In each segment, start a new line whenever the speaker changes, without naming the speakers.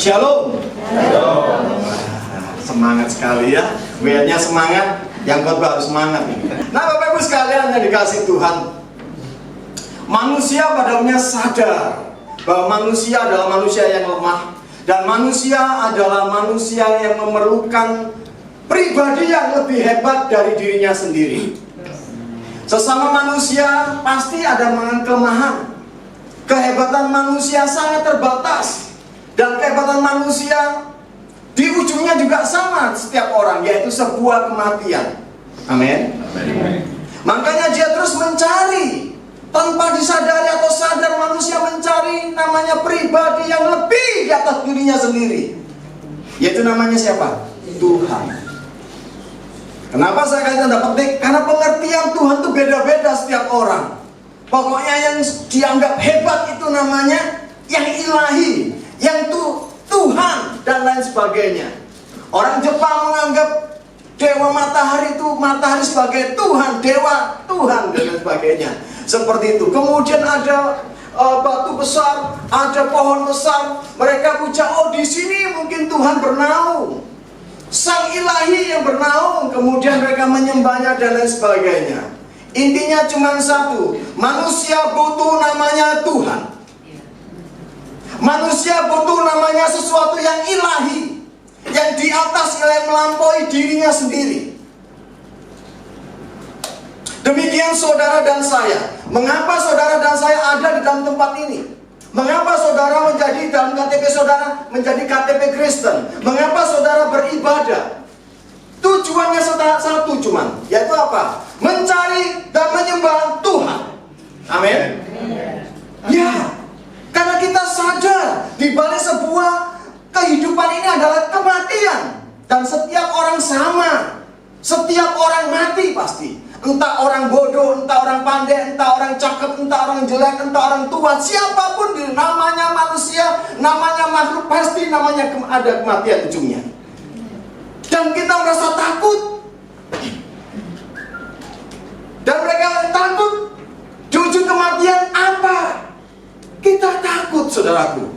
Shalom. Semangat sekali ya. W-nya semangat, yang khotbah harus semangat. Nah, Bapak Ibu sekalian yang dikasih Tuhan, manusia pada umumnya sadar bahwa manusia adalah manusia yang lemah, dan manusia adalah manusia yang memerlukan pribadi yang lebih hebat dari dirinya sendiri. Sesama manusia pasti ada kelemahan. Kehebatan manusia sangat terbatas, dan kehebatan manusia di ujungnya juga sama setiap orang, yaitu sebuah kematian. Amin. Makanya dia terus mencari, tanpa disadari atau sadar, manusia mencari namanya pribadi yang lebih di atas dirinya sendiri, yaitu namanya siapa? Tuhan. Kenapa saya kasih tanda petik? Karena pengertian Tuhan itu beda-beda setiap orang. Pokoknya yang dianggap hebat itu namanya yang ilahi, yang Tuhan dan lain sebagainya. Orang Jepang menganggap dewa matahari itu matahari sebagai Tuhan, dewa Tuhan dan lain sebagainya. Seperti itu. Kemudian ada batu besar, ada pohon besar. Mereka puja, oh di sini mungkin Tuhan bernaung, sang ilahi yang bernaung. Kemudian mereka menyembahnya dan lain sebagainya. Intinya cuma satu, manusia butuh namanya Tuhan. Manusia butuh namanya sesuatu yang ilahi, yang di atas, yang melampaui dirinya sendiri. Demikian saudara dan saya. Mengapa saudara dan saya ada di dalam tempat ini? Mengapa saudara menjadi dalam KTP saudara menjadi KTP Kristen? Mengapa saudara beribadah? Tujuannya satu cuman, yaitu apa? Mencari dan menyembah Tuhan. Amin. Ya, karena kita sadar di balik sebuah kehidupan ini adalah kematian, dan setiap orang sama. Setiap orang mati pasti. Entah orang bodoh, entah orang pandai, entah orang cakep, entah orang jelek, entah orang tua, siapapun namanya manusia, namanya makhluk, pasti namanya ada kematian ujungnya. Dan kita merasa takut. Dan mereka takut. Di ujung kematian apa? Kita takut, saudaraku.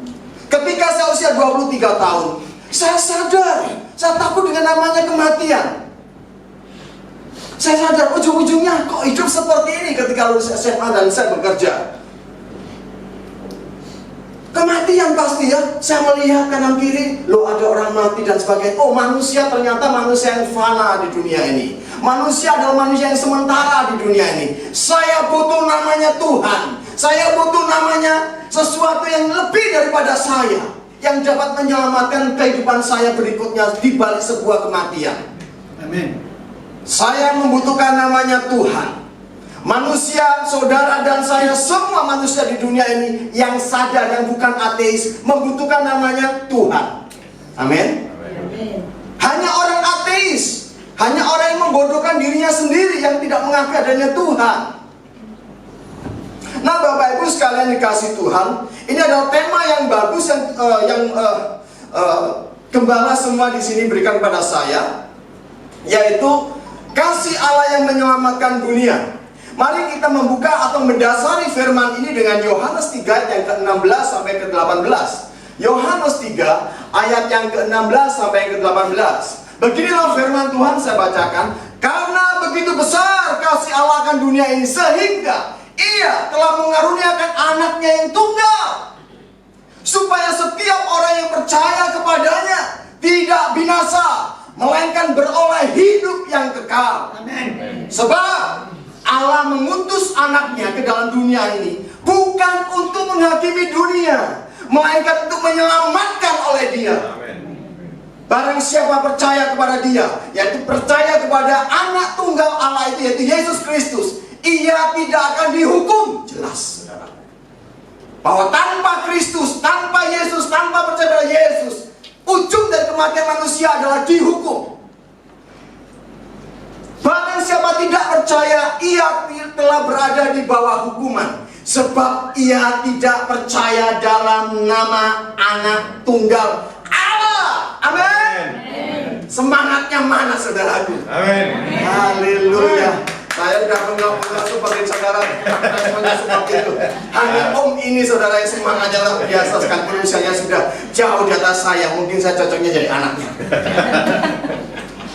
Ketika saya usia 23 tahun, saya sadar, saya takut dengan namanya kematian. Saya sadar ujung-ujungnya kok hidup seperti ini ketika lulus SMA dan saya bekerja. Kematian pasti ya. Saya melihat kanan kiri, loh ada orang mati dan sebagainya. Oh, manusia ternyata manusia yang fana di dunia ini. Manusia adalah manusia yang sementara di dunia ini. Saya butuh namanya Tuhan. Saya butuh namanya sesuatu yang lebih daripada saya, yang dapat menyelamatkan kehidupan saya berikutnya di balik sebuah kematian. Amin. Saya membutuhkan namanya Tuhan. Manusia, saudara dan saya, semua manusia di dunia ini yang sadar, yang bukan ateis, membutuhkan namanya Tuhan. Amin. Hanya orang ateis, hanya orang yang membodohkan dirinya sendiri, yang tidak mengakui adanya Tuhan. Nah, Bapak Ibu sekalian dikasih Tuhan, ini adalah tema yang bagus yang gembala semua di sini berikan pada saya, yaitu kasih Allah yang menyelamatkan dunia. Mari kita membuka atau mendasari firman ini dengan Yohanes 3 ayat yang ke-16 sampai ke-18. Yohanes 3 ayat yang ke-16 sampai ke-18. Beginilah firman Tuhan, saya bacakan. Karena begitu besar kasih Allah akan dunia ini, sehingga Ia telah mengaruniakan anaknya yang tunggal, supaya setiap orang yang percaya kepadanya tidak binasa, melainkan beroleh hidup yang kekal. Amin. Sebab Allah mengutus anaknya ke dalam dunia ini bukan untuk menghakimi dunia, melainkan untuk menyelamatkan oleh dia. Barang siapa percaya kepada dia, yaitu percaya kepada anak tunggal Allah itu, yaitu Yesus Kristus, ia tidak akan dihukum. Jelas, saudara, bahwa tanpa Kristus, tanpa Yesus, tanpa percaya pada Yesus, ujung dari kematian manusia adalah dihukum. Barang siapa tidak percaya, ia telah berada di bawah hukuman, sebab ia tidak percaya dalam nama anak tunggal Allah. Amin. Semangatnya mana, saudaraku? Amin. Haleluya. Saya Saya sudah mengasuh bagian saudara, mengasuh bagian itu. Hanya om ini saudara yang semangatnya luar biasa, sekalipun usianya sudah jauh di atas saya. Mungkin saya cocoknya jadi anaknya.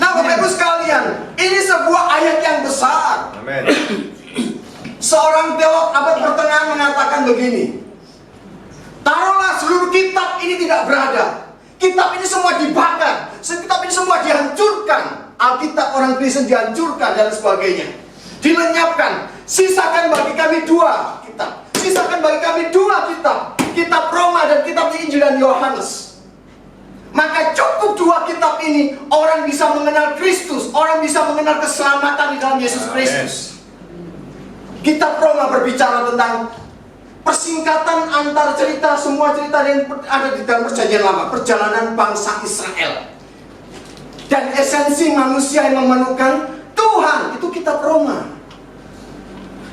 Nah, Bapak Ibu sekalian, ini sebuah ayat yang besar.
Amin.
Seorang teolog abad pertengahan mengatakan begini, taruhlah seluruh kitab ini tidak berada. Kitab ini semua dibakar, kitab ini semua dihancurkan. Alkitab orang Kristen dihancurkan dan sebagainya, dilenyapkan. Sisakan bagi kami 2 kitab. Sisakan bagi kami 2 kitab. Kitab Roma dan kitab Injil dan Yohanes. Maka cukup 2 kitab ini, orang bisa mengenal Kristus, orang bisa mengenal keselamatan di dalam Yesus Kristus. Kitab Roma berbicara tentang persingkatan antar cerita, semua cerita yang ada di dalam Perjanjian Lama, perjalanan bangsa Israel. Dan esensi manusia yang memenuhkan Tuhan, itu kitab Roma.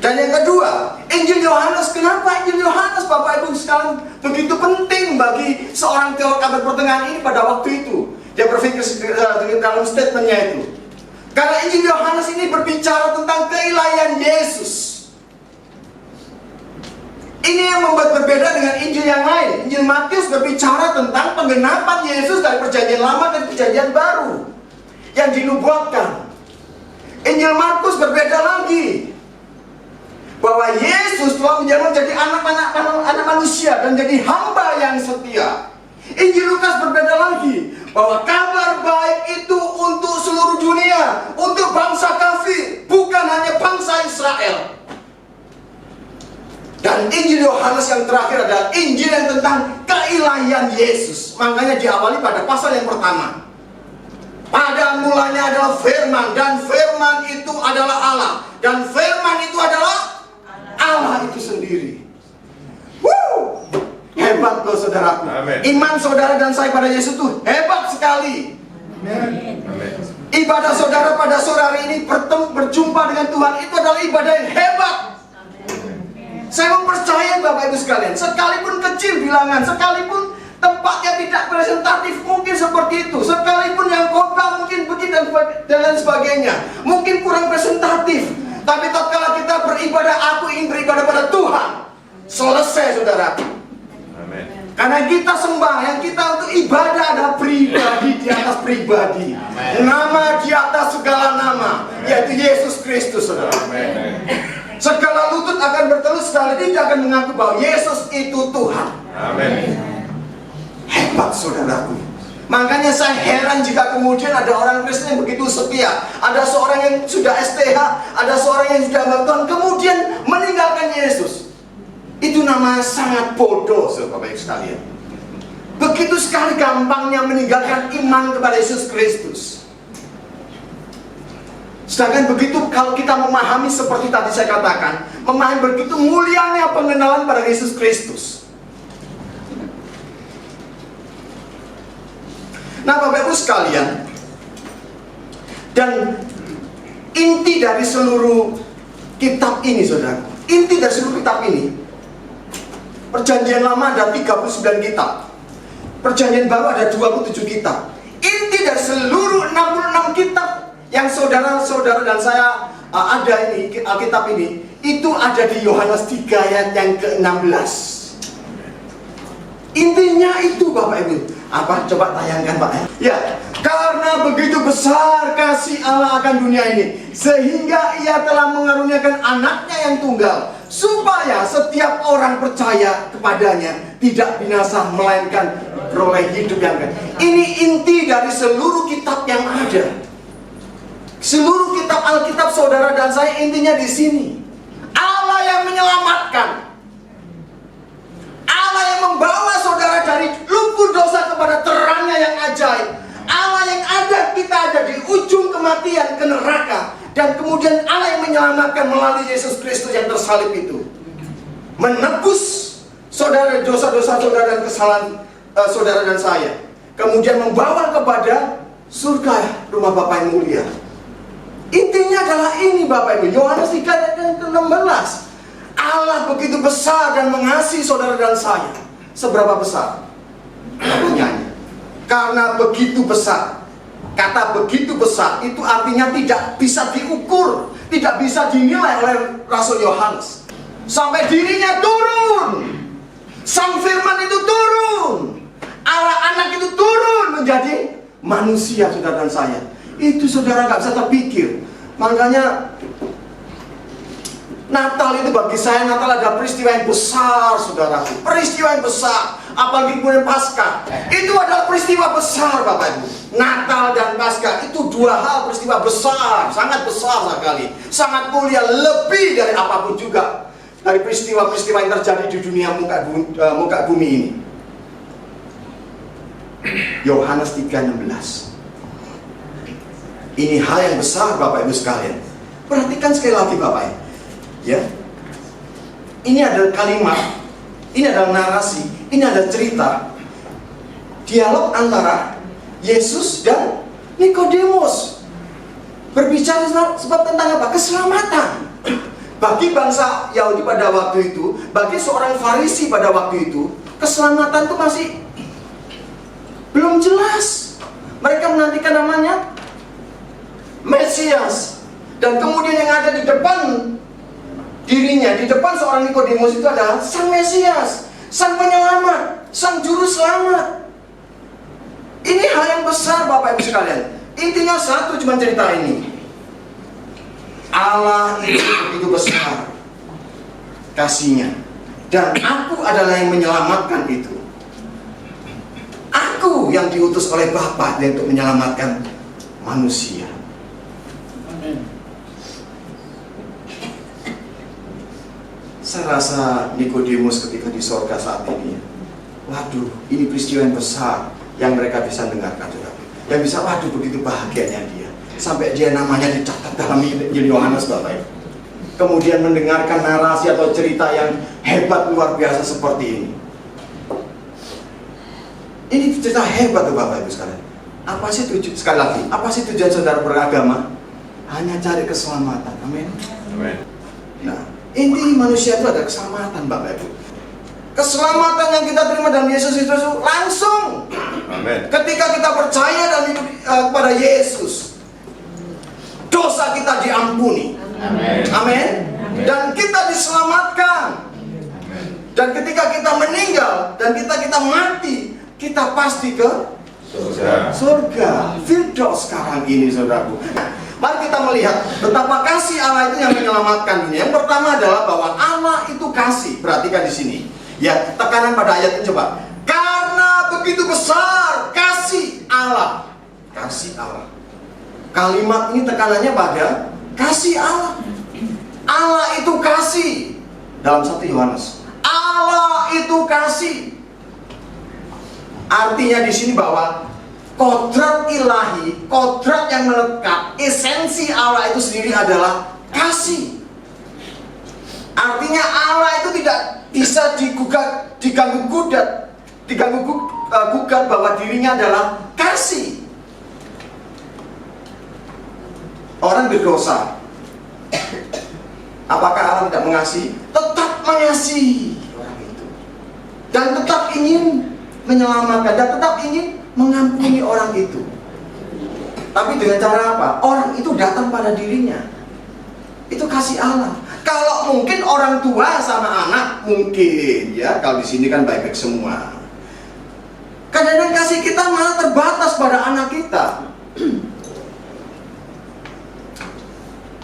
Dan yang kedua, Injil Yohanes. Kenapa Injil Yohanes, Bapak Ibu sekalian, begitu penting bagi seorang teolog abad pertengahan ini pada waktu itu? Dia berpikir dalam statementnya itu. Karena Injil Yohanes ini berbicara tentang keilahian Yesus. Ini yang membuat berbeda dengan Injil yang lain. Injil Matius berbicara tentang penggenapan Yesus dari Perjanjian Lama dan Perjanjian Baru yang dinubuatkan. Injil Markus berbeda lagi, bahwa Yesus telah menjadi anak manusia dan jadi hamba yang setia. Injil Lukas berbeda lagi, bahwa kabar baik itu untuk seluruh dunia, untuk bangsa kafir, bukan hanya bangsa Israel. Dan Injil Yohanes yang terakhir adalah Injil yang tentang keilahian Yesus. Makanya diawali pada pasal yang pertama. Pada mulanya adalah firman, dan firman itu adalah Allah, dan firman itu adalah Allah itu sendiri. Woo! Hebat loh saudaraku.
Amen.
Iman saudara dan saya pada Yesus itu hebat sekali.
Amen.
Ibadah saudara pada sore hari ini berjumpa dengan Tuhan, itu adalah ibadah yang hebat. Saya mempercayai Bapak Ibu sekalian, sekalipun kecil bilangan, sekalipun tempatnya tidak presentatif, mungkin seperti itu, sekalipun yang khotbah mungkin begitu dan lain sebagainya, mungkin kurang presentatif, tapi tatkala kita beribadah, aku ingin beribadah pada Tuhan, selesai saudara.
Amen.
Karena kita sembah, yang kita untuk ibadah adalah pribadi di atas pribadi. Amen. Nama di atas segala nama, yaitu Yesus Kristus saudara.
Amen.
Segala lutut akan bertelus, segala lidah akan mengaku bahwa Yesus itu Tuhan.
Amin.
Hebat saudaraku. Makanya saya heran jika kemudian ada orang Kristen yang begitu setia, ada seorang yang sudah STH, ada seorang yang sudah bertobat, kemudian meninggalkan Yesus. Itu namanya sangat bodoh, Bapak Ibu sekalian. Begitu sekali gampangnya meninggalkan iman kepada Yesus Kristus. Sedangkan begitu kalau kita memahami seperti tadi saya katakan, memahami begitu mulianya pengenalan pada Yesus Kristus. Nah Bapak Ibu sekalian, dan inti dari seluruh kitab ini saudara, inti dari seluruh kitab ini, Perjanjian Lama ada 39 kitab, Perjanjian Baru ada 27 kitab. Inti dari seluruh 66 kitab yang saudara-saudara dan saya ada ini, Alkitab ini, itu ada di Yohanes 3 ayat yang ke-16. Intinya itu Bapak Ibu. Apa? Coba tayangkan Pak. Ya, karena begitu besar kasih Allah akan dunia ini, sehingga Ia telah mengaruniakan anaknya yang tunggal, supaya setiap orang percaya kepadanya tidak binasa, melainkan beroleh hidup yang kekal. Ini inti dari seluruh kitab yang ada. Seluruh kitab Alkitab saudara dan saya intinya di sini. Allah yang menyelamatkan, Allah yang membawa saudara dari lumpur dosa kepada terangnya yang ajaib, Allah yang ada, kita ada di ujung kematian, ke neraka, dan kemudian Allah yang menyelamatkan melalui Yesus Kristus yang tersalib itu, menebus saudara, dosa-dosa saudara dan kesalahan saudara dan saya, kemudian membawa kepada surga, rumah Bapa yang mulia. Intinya adalah ini Bapak Ibu, Yohanes 3 ayat yang ke-16. Allah begitu besar dan mengasihi saudara dan saya. Seberapa besar? Pertanyaannya. Karena begitu besar. Kata begitu besar itu artinya tidak bisa diukur, tidak bisa dinilai oleh Rasul Yohanes. Sampai dirinya turun. Sang firman itu turun. Allah anak itu turun menjadi manusia, saudara dan saya. Itu saudara nggak bisa terpikir. Makanya Natal itu bagi saya, Natal ada peristiwa yang besar, saudara. Peristiwa yang besar. Apalagi kemudian Paskah. Itu adalah peristiwa besar, Bapak Ibu. Natal dan Paskah itu dua hal peristiwa besar, sangat besar sekali, sangat mulia, lebih dari apapun juga dari peristiwa-peristiwa yang terjadi di dunia muka bumi ini. Yohanes 3:16. Ini hal yang besar, Bapak Ibu sekalian. Perhatikan sekali lagi, Bapak Ibu. Ya, ini adalah kalimat, ini adalah narasi, ini adalah cerita dialog antara Yesus dan Nikodemus. Berbicara sebab tentang apa? Keselamatan. Bagi bangsa Yahudi pada waktu itu, bagi seorang Farisi pada waktu itu, keselamatan itu masih belum jelas. Mereka menantikan namanya Mesias. Dan kemudian yang ada di depan dirinya, di depan seorang Nikodemus itu adalah Sang Mesias, Sang Penyelamat, Sang Juru Selamat. Ini hal yang besar, Bapak Ibu sekalian. Intinya satu, cuma cerita ini. Allah itu begitu besar kasihnya, dan aku adalah yang menyelamatkan itu. Aku yang diutus oleh Bapa untuk menyelamatkan manusia. Saya rasa Nikodemus ketika di sorga saat ini, waduh, ini peristiwa yang besar yang mereka bisa dengarkan juga. Yang bisa, waduh, begitu bahagianya dia, sampai dia namanya dicatat dalam Injil Yohanes, Bapak Ibu. Kemudian mendengarkan narasi atau cerita yang hebat luar biasa seperti ini. Ini cerita hebat tuh, Bapak Ibu sekalian. Apa sih tujuan, sekali lagi, apa sih tujuan saudara beragama? Hanya cari keselamatan. Amin.
Amin.
Nah, inti manusia itu ada keselamatan, Bapak Ibu. Keselamatan yang kita terima dalam Yesus itu langsung.
Amin.
Ketika kita percaya dan hidup kepada Yesus, dosa kita diampuni.
Amin.
Amin. Dan kita diselamatkan. Dan ketika kita meninggal dan kita mati, kita pasti ke surga. Firdaus sekarang ini, saudaraku. Mari kita melihat betapa kasih Allah itu yang menyelamatkan dunia. Yang pertama adalah bahwa Allah itu kasih. Perhatikan di sini. Ya, tekanan pada ayat ini coba. Karena begitu besar kasih Allah. Kasih Allah. Kalimat ini tekanannya pada kasih Allah. Allah itu kasih. Dalam 1 Yohanes. Allah itu kasih. Artinya di sini bahwa kodrat ilahi, kodrat yang melekat, esensi Allah itu sendiri adalah kasih. Artinya Allah itu tidak bisa diganggu gugat bahwa dirinya adalah kasih. Orang berdosa, apakah Allah tidak mengasihi? Tetap mengasihi orang itu, dan tetap ingin menyelamatkan, dan tetap ingin mengampuni orang itu. Tapi dengan cara apa? Orang itu datang pada dirinya. Itu kasih Allah. Kalau mungkin orang tua sama anak, mungkin ya, kalau di sini kan baik-baik semua. Kadang-kadang kasih kita malah terbatas pada anak kita.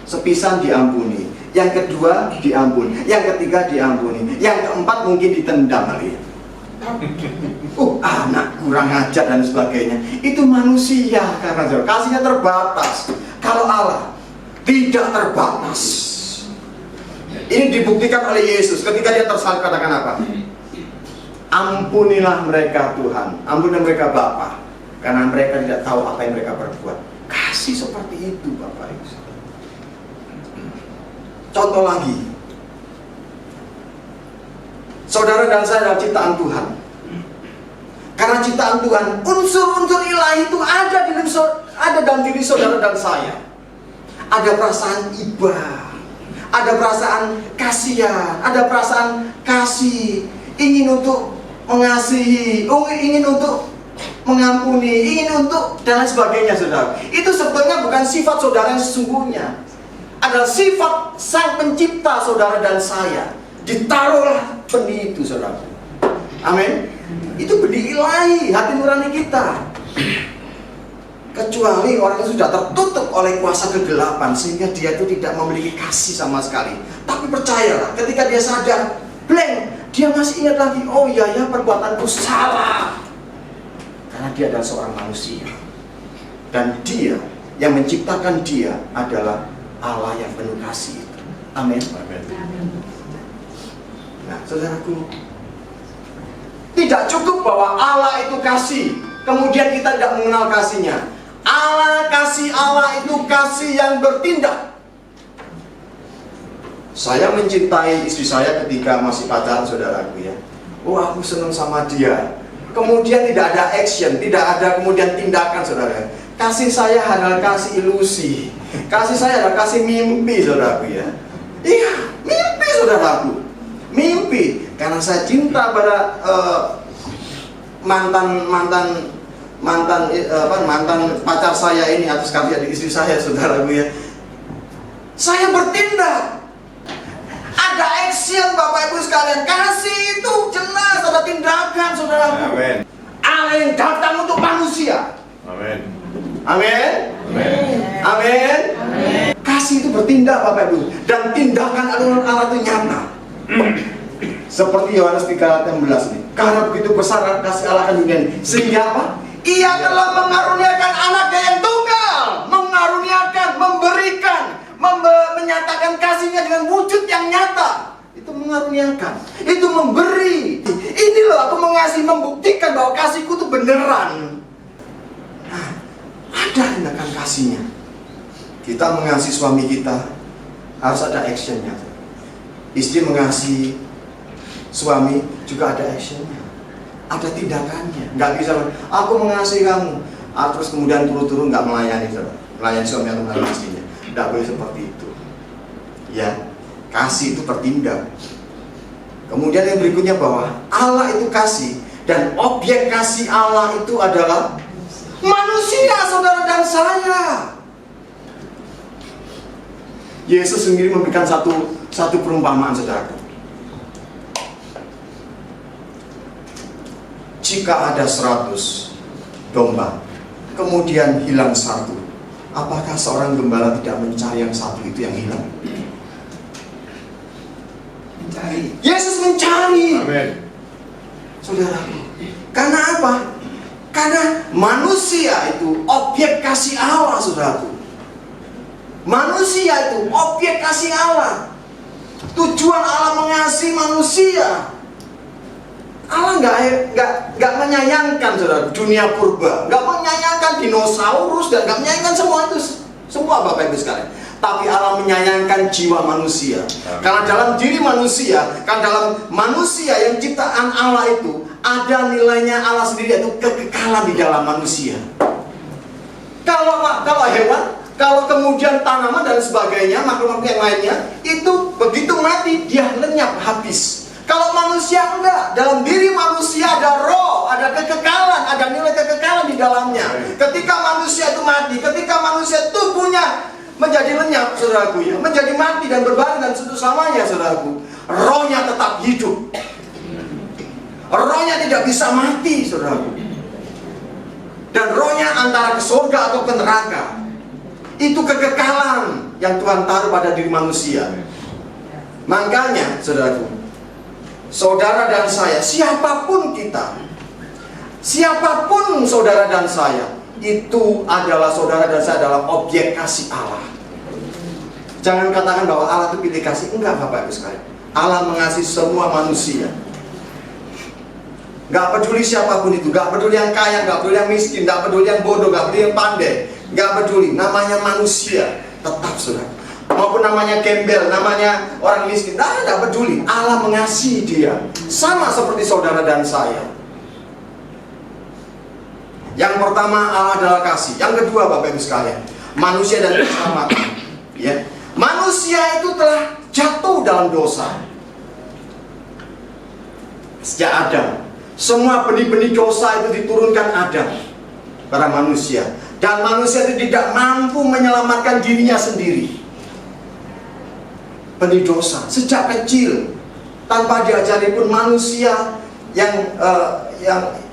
Sepisan diampuni, yang kedua diampuni, yang ketiga diampuni, yang keempat mungkin ditendang kali. Anak kurang ajar dan sebagainya. Itu manusia, karena kasihnya terbatas. Kalau Allah tidak terbatas. Ini dibuktikan oleh Yesus ketika dia tersalib, katakan apa? Ampunilah mereka Tuhan, ampunilah mereka Bapa, karena mereka tidak tahu apa yang mereka perbuat. Kasih seperti itu, Bapak Ibu. Contoh lagi, saudara dan saya adalah ciptaan Tuhan. Karena ciptaan Tuhan, unsur-unsur ilahi itu ada dalam diri saudara dan saya. Ada perasaan iba, ada perasaan kasihan, ada perasaan kasih, ingin untuk mengasihi, ingin untuk mengampuni, ingin untuk dan lain sebagainya, saudara. Itu sebetulnya bukan sifat saudara yang sesungguhnya. adalah sifat Sang Pencipta saudara dan saya. Ditaruhlah benih itu, saudara. Amin. Itu benih ilahi, hati nurani kita. Kecuali orang yang sudah tertutup oleh kuasa kegelapan, sehingga dia itu tidak memiliki kasih sama sekali. Tapi percayalah, ketika dia sadar, blank, dia masih ingat lagi, oh iya ya, perbuatanku salah. Karena dia adalah seorang manusia. Dan dia yang menciptakan dia adalah Allah yang penuh kasih. Amin. Nah, saudaraku, tidak cukup bahwa Allah itu kasih, kemudian kita tidak mengenal kasihnya. Allah itu kasih yang bertindak. Saya mencintai istri saya ketika masih pacaran, saudaraku ya. Oh, aku senang sama dia. Kemudian tidak ada action, tidak ada kemudian tindakan, saudara. Kasih saya adalah kasih ilusi. Kasih saya adalah kasih mimpi, saudaraku ya. Iya, mimpi, saudaraku. Mimpi. Karena saya cinta pada mantan pacar saya ini, atau sekali adik istri saya, saudaraku ya. Saya bertindak. Ada action, Bapak Ibu sekalian. Kasih itu jelas ada tindakan, saudaraku.
Amin.
Allah yang datang untuk manusia.
Amin.
Amin. Amin. Kasih itu bertindak, Bapak Ibu, dan tindakan Allah itu nyata. Seperti Yohanes 3:16 ini. Karena begitu besar kasih Allah akan dunia ini, sehingga apa? Ia telah mengaruniakan anaknya yang tunggal, mengaruniakan, memberikan, menyatakan kasihnya dengan wujud yang nyata. Itu mengaruniakan, itu memberi. Ini loh, aku mengasihi, membuktikan bahwa kasihku itu beneran. Nah, ada tindakan kasihnya. Kita mengasihi suami kita, harus ada actionnya. Istri mengasihi suami juga ada actionnya, ada tindakannya. Nggak bisa, aku mengasihi kamu, terus kemudian turun-turun nggak melayani suami atau melayani istrinya. Nggak boleh seperti itu. Ya, kasih itu bertindak. Kemudian yang berikutnya bahwa Allah itu kasih, dan objek kasih Allah itu adalah manusia, saudara dan saya. Yesus sendiri memberikan satu perumpamaan, saudara. Jika ada 100 domba, kemudian hilang 1, apakah seorang gembala tidak mencari yang 1 itu yang hilang? Mencari. Yesus mencari.
Amin.
Saudaraku, karena apa? Karena manusia itu objek kasih Allah, saudaraku. Manusia itu objek kasih Allah. Tujuan Allah mengasihi manusia. Allah nggak menyayangkan, saudara, dunia purba, nggak menyayangkan dinosaurus, dan nggak menyayangkan semua itu, semua Bapak Ibu sekalian. Tapi Allah menyayangkan jiwa manusia. Karena dalam diri manusia, karena dalam manusia yang ciptaan Allah itu ada nilainya Allah sendiri, yaitu kekekalan di dalam manusia. Kalau hewan, kalau kemudian tanaman dan sebagainya, makhluk-makhluk yang lainnya, itu begitu mati dia lenyap habis. Kalau manusia enggak, dalam diri manusia ada roh, ada kekekalan, ada nilai kekekalan di dalamnya. Ketika manusia itu mati, ketika manusia tubuhnya menjadi lenyap, saudaraku ya, menjadi mati dan berbaring dan selamanya, saudaraku, rohnya tetap hidup. Rohnya tidak bisa mati, saudaraku. Dan rohnya antara ke surga atau ke neraka. Itu kekekalan yang Tuhan taruh pada diri manusia. Makanya, saudaraku, saudara dan saya, siapapun kita, siapapun saudara dan saya, itu adalah saudara dan saya adalah objek kasih Allah. Jangan katakan bahwa Allah itu pilih kasih. Enggak, Bapak Ibu sekalian. Allah mengasihi semua manusia. Gak peduli siapapun itu, gak peduli yang kaya, gak peduli yang miskin, gak peduli yang bodoh, gak peduli yang pandai, gak peduli, namanya manusia, tetap, saudara. Maupun namanya gembel, namanya orang miskin, tidak peduli. Allah mengasihi dia, sama seperti saudara dan saya. Yang pertama, Allah adalah kasih. Yang kedua, Bapak Ibu sekalian, manusia dan keselamatan. Ya, manusia itu telah jatuh dalam dosa sejak Adam. Semua benih-benih dosa itu diturunkan Adam pada manusia, dan manusia itu tidak mampu menyelamatkan dirinya sendiri. benih dosa sejak kecil, tanpa diajari pun manusia yang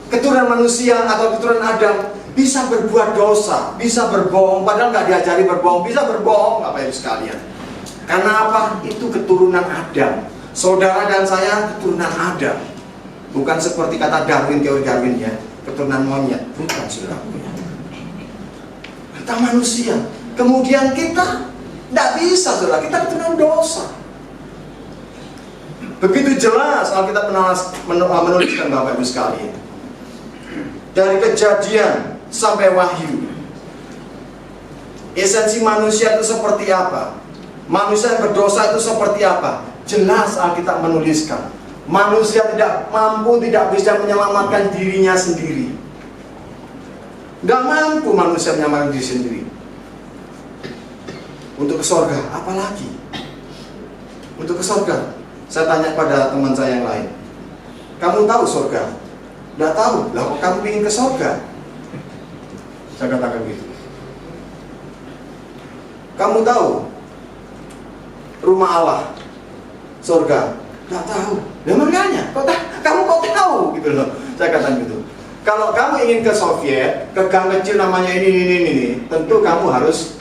keturunan manusia atau keturunan Adam bisa berbuat dosa, bisa berbohong, padahal nggak diajari berbohong, bisa berbohong, Bapak Ibu sekalian. Karena apa? Itu keturunan Adam. Saudara dan saya keturunan Adam. Bukan seperti kata Darwin, teori Darwin ya, keturunan monyet. Bukan, saudara. Kita manusia. Kemudian kita tidak bisa, saudara. Kita keturunan dosa. Begitu jelas Alkitab menuliskan, Bapak Ibu sekalian. Dari Kejadian sampai Wahyu, esensi manusia itu seperti apa? Manusia yang berdosa itu seperti apa? Jelas Alkitab menuliskan. Manusia tidak mampu, tidak bisa menyelamatkan dirinya sendiri. Gak mampu manusia menyelamatkan diri sendiri. Untuk ke surga, apalagi? Untuk ke surga, saya tanya pada teman saya yang lain, kamu tahu surga? Tidak tahu. Lah kok kamu ingin ke surga? Saya katakan gitu. Kamu tahu rumah Allah, surga? Tidak tahu. Lah makanya, kamu kok tahu gitu loh. Saya katakan gitu. Kalau kamu ingin ke Soviet, ke gang kecil namanya ini, tentu kamu harus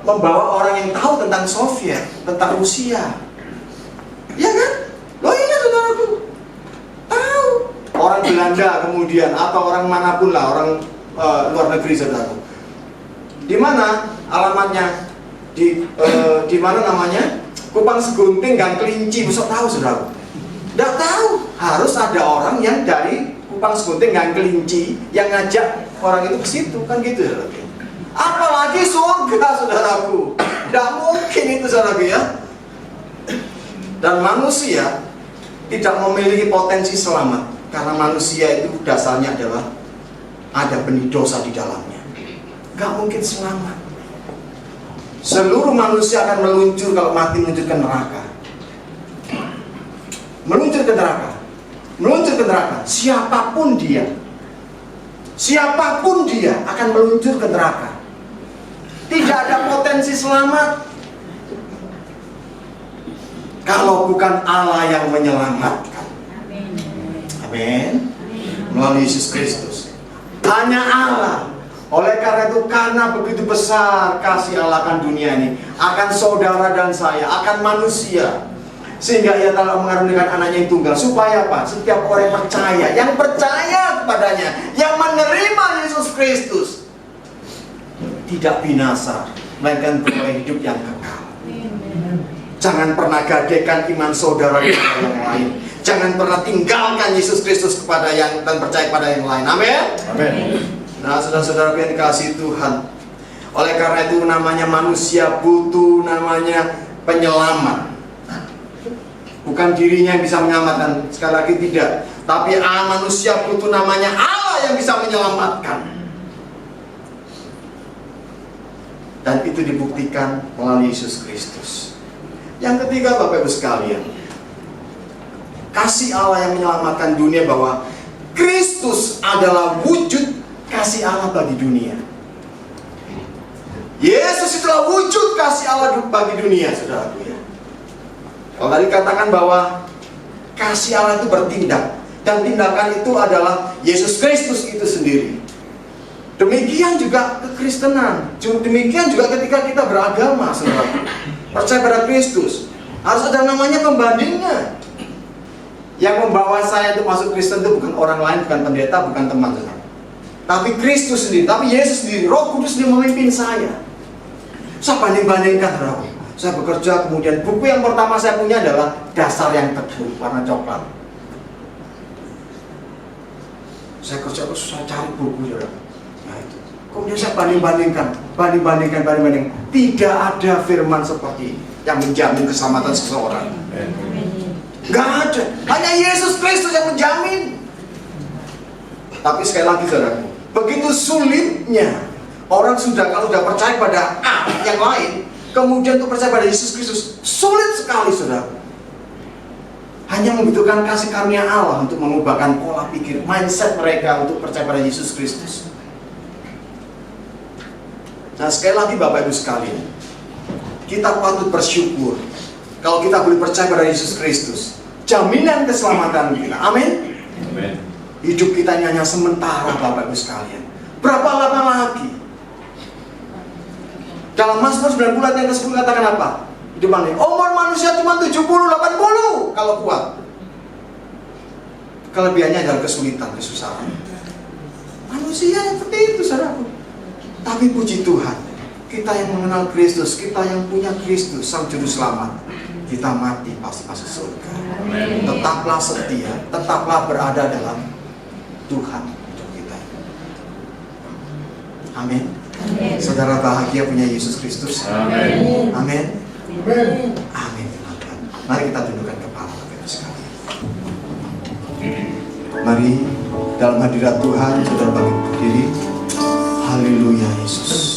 membawa orang yang tahu tentang Soviet, tentang Rusia. Ya kan? Loh iya saudaraku, tahu. Orang Belanda kemudian, atau orang manapun lah, orang luar negeri saudaraku. Di mana alamatnya? Di mana namanya? Kupang Segunting, Gang Kelinci, besok tahu saudaraku? Tidak tahu. Harus ada orang yang dari Kupang Segunting, Gang Kelinci yang ngajak orang itu ke situ, kan gitu saudaraku. Apalagi surga saudaraku. Tidak mungkin itu saudaraku ya. Dan manusia tidak memiliki potensi selamat, karena manusia itu dasarnya adalah ada benih dosa di dalamnya. Gak mungkin selamat. Seluruh manusia akan meluncur, kalau mati meluncur ke neraka. Meluncur ke neraka. Meluncur ke neraka. Siapapun dia akan meluncur ke neraka. Tidak ada potensi selamat kalau bukan Allah yang menyelamatkan. Amin. Melalui Yesus Kristus. Hanya Allah. Oleh karena itu, karena begitu besar kasih Allah akan dunia ini, akan saudara dan saya, akan manusia, sehingga Ia telah mengaruniakan anaknya yang tunggal. Supaya apa? Setiap orang yang percaya kepadanya, yang menerima Yesus Kristus, tidak binasa, melainkan beroleh hidup yang kekal. Jangan pernah gadekan iman saudara kepada yang lain. Jangan pernah tinggalkan Yesus Kristus kepada dan percaya kepada yang lain. Amin.
Amin.
Nah, saudara-saudara yang dikasihi Tuhan, oleh karena itu namanya manusia butuh namanya penyelamat. Bukan dirinya yang bisa menyelamatkan, sekali lagi tidak. Tapi manusia butuh namanya Allah yang bisa menyelamatkan. Dan itu dibuktikan melalui Yesus Kristus. Yang ketiga, Bapak Ibu sekalian, kasih Allah yang menyelamatkan dunia, bahwa Kristus adalah wujud kasih Allah bagi dunia. Yesus itulah wujud kasih Allah bagi dunia, saudaraku ya. Kalau tadi katakan bahwa kasih Allah itu bertindak, dan tindakan itu adalah Yesus Kristus itu sendiri. Demikian juga kekristenan. Demikian juga ketika kita beragama, saudara. Percaya pada Kristus, harus ada namanya pembandingnya. Yang membawa saya untuk masuk Kristen itu bukan orang lain, bukan pendeta, bukan teman, saudara. Tapi Kristus sendiri, tapi Yesus sendiri, Roh Kudus yang memimpin saya. Saya banding-bandingkan, saudara. Saya bekerja, kemudian buku yang pertama saya punya adalah Dasar yang Teguh, warna coklat. Saya kerja terus, saya cari buku, saudara. Nah itu. Kemudian saya banding-bandingkan. Tidak ada firman seperti ini yang menjamin keselamatan seseorang. Gak ada. Hanya Yesus Kristus yang menjamin. Tapi sekali lagi, saudaraku, begitu sulitnya orang kalau sudah percaya pada yang lain, kemudian untuk percaya pada Yesus Kristus, sulit sekali, saudara. Hanya membutuhkan kasih karunia Allah untuk mengubahkan pola pikir, mindset mereka untuk percaya pada Yesus Kristus. Nah, sekali lagi Bapak Ibu sekalian, kita patut bersyukur kalau kita boleh percaya pada Yesus Kristus, jaminan keselamatan kita. Amin.
Amin.
Hidup kita ini hanya sementara Bapak Ibu sekalian. Berapa lama lagi? Dalam Mazmur 90 ayat yang ke-10 katakan apa? Hidup ini, umur manusia cuma 70-80 kalau kuat. Kelebihannya adalah kesulitan, kesusahan. Manusia yang seperti itu, saudaraku. Tapi puji Tuhan, kita yang mengenal Kristus, kita yang punya Kristus, Sang Juru Selamat, kita mati pasti masuk surga.
Amin.
Tetaplah setia, tetaplah berada dalam Tuhan untuk kita. Amin. Saudara bahagia punya Yesus Kristus.
Amin.
Amin.
Amin.
Amin. Mari kita tundukkan kepala kita sekalian. Mari dalam hadirat Tuhan saudara bangkit berdiri. Haleluya Yesus.